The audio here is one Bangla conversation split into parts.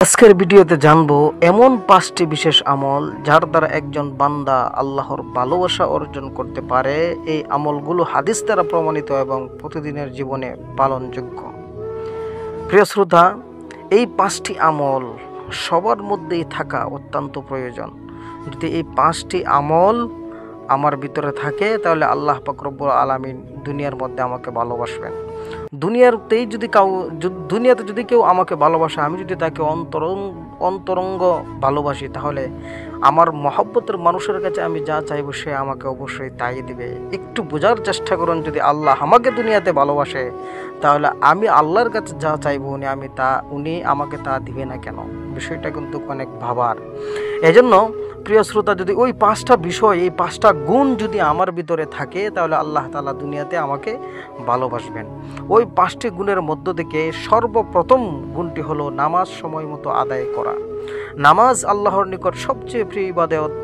আজকের ভিডিওতে জানবো এমন 5টি বিশেষ আমল যার দ্বারা একজন বান্দা আল্লাহর ভালোবাসা অর্জন করতে পারে। এই আমলগুলো হাদিস দ্বারা প্রমাণিত এবং প্রতিদিনের জীবনে পালনযোগ্য। প্রিয় শ্রোতা, এই 5টি আমল সবার মধ্যেই থাকা অত্যন্ত প্রয়োজন। যদি এই 5টি আমল আমার ভিতরে থাকে তাহলে আল্লাহ পাক রব্বুল আলামিন দুনিয়ার মধ্যে আমাকে ভালোবাসবেন। দুনিয়াতে যদি কেউ আমাকে ভালোবাসে, আমি যদি তাকে অন্তরঙ্গ ভালোবাসি, তাহলে আমার মহব্বতের মানুষের কাছে আমি যা চাইবো সে আমাকে অবশ্যই তাই দিবে। একটু বোঝার চেষ্টা করুন, যদি আল্লাহ আমাকে দুনিয়াতে ভালোবাসে তাহলে আমি আল্লাহর কাছে যা চাইবো উনি আমাকে তা দিবে না কেন? বিষয়টা কিন্তু অনেক ভাবার। এজন্য প্রিয় শ্রোতা, যদি ওই 5টা বিষয়, এই 5টা গুণ যদি আমার ভিতরে থাকে তাহলে আল্লাহ তাআলা দুনিয়াতে আমাকে ভালোবাসবেন। ওই 5টি গুণের মধ্য থেকে সর্বপ্রথম গুণটি হলো নামাজ সময় মতো আদায় করা। নামাজ আল্লাহর নিকট সবচেয়ে প্রিয় ইবাদত।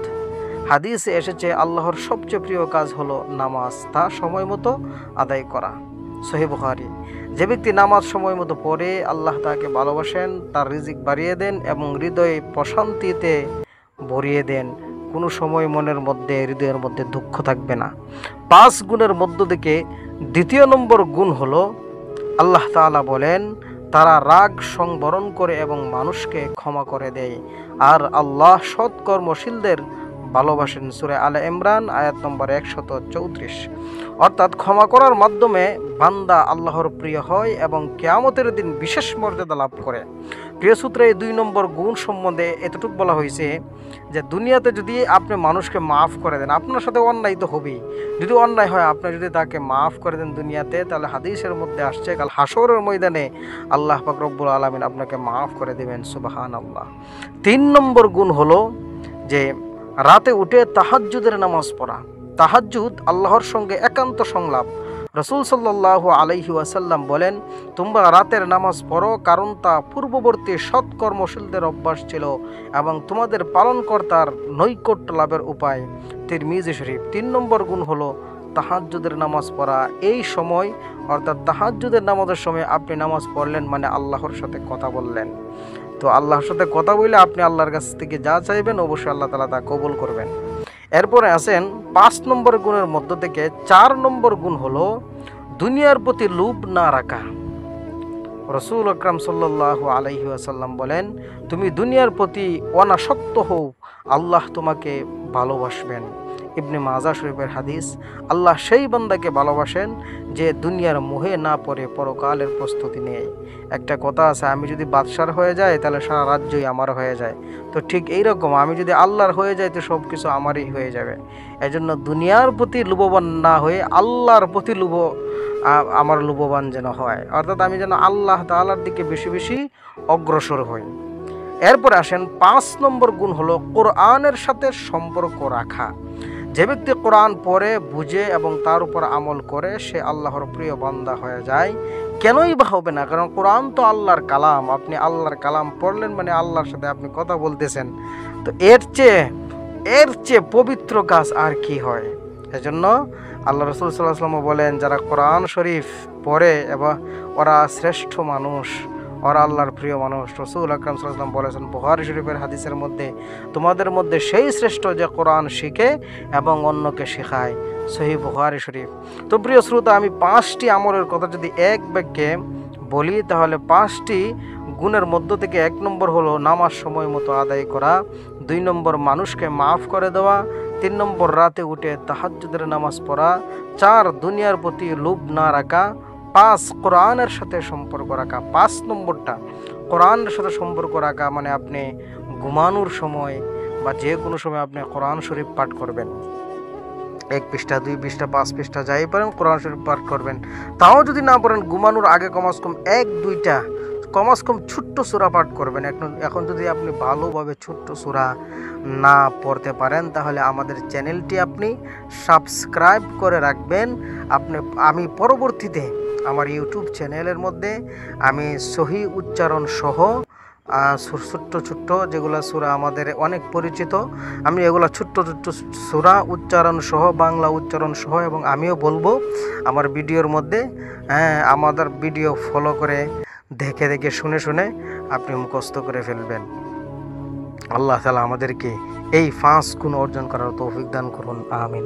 হাদিসে এসেছে আল্লাহর সবচেয়ে প্রিয় কাজ হলো নামাজ, তা সময় মতো আদায় করা। সহিহ বুখারী। যে ব্যক্তি নামাজ সময় মতো পড়ে আল্লাহ তাকে ভালোবাসেন, তার রিজিক বাড়িয়ে দেন এবং হৃদয়ে প্রশান্তিতে ভরিয়ে দেন। কোনো সময় হৃদয়ের মধ্যে দুঃখ থাকবে না। 5 গুণের মধ্য থেকে দ্বিতীয় নম্বর গুণ হলো, আল্লাহ তাআলা বলেন তারা রাগ সংবরণ করে এবং মানুষকে ক্ষমা করে দেয়, আর আল্লাহ সৎকর্মশীলদের ভালোবাসেন। সূরা আলে ইমরান আয়াত নম্বর 134। অর্থাৎ ক্ষমা করার মাধ্যমে বান্দা আল্লাহর প্রিয় হয় এবং কিয়ামতের দিন বিশেষ মর্যাদা লাভ করে। প্রিয় সূত্রে এই 2 নম্বর গুণ সম্বন্ধে এতটুকু বলা হয়েছে যে দুনিয়াতে যদি আপনি মানুষকে মাফ করে দেন, আপনার সাথে অন্যায় তো হবেই। যদি অন্যায় হয়, আপনি যদি তাকে মাফ করে দেন দুনিয়াতে, তাহলে হাদিসের মধ্যে আসছে কাল হাসরের ময়দানে আল্লাহ পাক রব্বুল আলামিন আপনাকে মাফ করে দেবেন। সুবহানাল্লাহ। 3 নম্বর গুণ হলো যে রাতে উঠে তাহাজ্জুদের নামাজ পড়া। তাহাজ্জুদ আল্লাহর সঙ্গে একান্ত সংলাপ। রাসূল সাল্লাল্লাহু আলাইহি ওয়াসাল্লাম বলেন, তোমরা রাতের নামাজ পড়ো, কারণ তা পূর্ববর্তী সৎকর্মশীলদের অভ্যাস ছিল এবং তোমাদের পালনকর্তার নৈকট্য লাভের উপায়। তিরমিজি শরীফ। 3 নম্বর গুণ হলো তাহাজ্জুদের নামাজ পড়া। এই সময় অর্থাৎ তাহাজ্জুদের নামাজের সময় আপনি নামাজ পড়লেন মানে আল্লাহর সাথে কথা বললেন। তো আল্লাহর সাথে কথা বলে আপনি আল্লাহর কাছ থেকে যা চাইবেন অবশ্যই আল্লাহ তাআলা তা কবুল করবেন। এরপরে আসেন 5 নম্বর গুণের মধ্য থেকে 4 নম্বর গুণ হলো দুনিয়ার প্রতি লোভ না রাখা। রাসূল আকরাম সাল্লাল্লাহু আলাইহি ওয়াসাল্লাম বলেন, তুমি দুনিয়ার প্রতি অনাসক্ত হও, আল্লাহ তোমাকে ভালোবাসবেন। ইবনে মাজাহ শরীফের হাদিস। আল্লাহ সেই বান্দাকে ভালোবাসেন যে দুনিয়ার মোহে না পড়ে পরকালের প্রস্তুতি নেয়। একটা কথা আছে, আমি যদি বাদশার হয়ে যাই তাহলে সারা রাজ্যই আমার হয়ে যায়। তো ঠিক এইরকম আমি যদি আল্লাহর হয়ে যাই তো সব কিছু আমারই হয়ে যাবে। এজন্য দুনিয়ার প্রতি লোভবান না হয়ে আল্লাহর প্রতি আমার লোভবান যেন হয়, অর্থাৎ আমি যেন আল্লাহ তাআলার দিকে বেশি বেশি অগ্রসর হই। এরপরে আসেন 5 নম্বর গুণ হলো কোরআনের সাথে সম্পর্ক রাখা। যে ব্যক্তি কোরআন পড়ে, বুঝে এবং তার উপর আমল করে সে আল্লাহর প্রিয় বান্দা হয়ে যায়। কেনই বা হবে না? কারণ কোরআন তো আল্লাহর কালাম। আপনি আল্লাহর কালাম পড়লেন মানে আল্লাহর সাথে আপনি কথা বলতেছেন। তো এর চেয়ে পবিত্র কাজ আর কি হয়? এজন্য আল্লাহ রাসূল সাল্লাল্লাহু আলাইহি ওয়াসাল্লাম বলেন, যারা কোরআন শরীফ পড়ে এবং ওরা শ্রেষ্ঠ মানুষ, ওরা আল্লাহর প্রিয় মানুষ। রাসূল আকরাম সাল্লাল্লাহু আলাইহি ওয়াসাল্লাম বলেছেন বুখারী শরীফের হাদিসের মধ্যে, তোমাদের মধ্যে সেই শ্রেষ্ঠ যে কোরআন শিখে এবং অন্যকে শেখায়। সহিহ বুখারী শরীফ। তো প্রিয় শ্রোতা, আমি 5টি আমলের কথা যদি এক বাক্যে বলি তাহলে 5টি গুণের মধ্য থেকে 1 নম্বর হলো নামাজ সময় মতো আদায় করা, 2 নম্বর মানুষকে মাফ করে দেওয়া, 3 নম্বর রাতে উঠে তাহাজ্জুদের নামাজ পড়া, 4 দুনিয়ার প্রতি লোভ না রাখা, 5 কোরআনের সাথে সম্পর্ক রাখা। 5 নম্বরটা কোরআনের সাথে সম্পর্ক রাখা মানে আপনি ঘুমানোর সময় বা যে কোনো সময় আপনি কোরআন শরীফ পাঠ করবেন। 1 পৃষ্ঠা, 2 পৃষ্ঠা, 5 পৃষ্ঠা যাই পারেন কোরআন শরীফ পাঠ করবেন। তাও যদি না পারেন, ঘুমানোর আগে কমস কম 1-2টা ছোট্ট সূরা পাঠ করবেন। এখন যদি আপনি ভালোভাবে ছোট্ট সূরা না পড়তে পারেন তাহলে আমাদের চ্যানেলটি আপনি সাবস্ক্রাইব করে রাখবেন। আমি পরবর্তীতে আমার ইউটিউব চ্যানেলের মধ্যে আমি সহিহ উচ্চারণ সহ ছোট্ট যেগুলো সূরা আমাদের অনেক পরিচিত, আমি এগুলো ছোট্ট সূরা উচ্চারণ সহ, বাংলা উচ্চারণ সহ এবং আমিও বলবো আমার ভিডিওর মধ্যে। আমাদের ভিডিও ফলো করে দেখে দেখে শুনে শুনে আপনি মুখস্থ করে ফেলবেন। আল্লাহ তাআলা আমাদেরকে এই 5 গুণ অর্জন করার তৌফিক দান করুন, আমিন।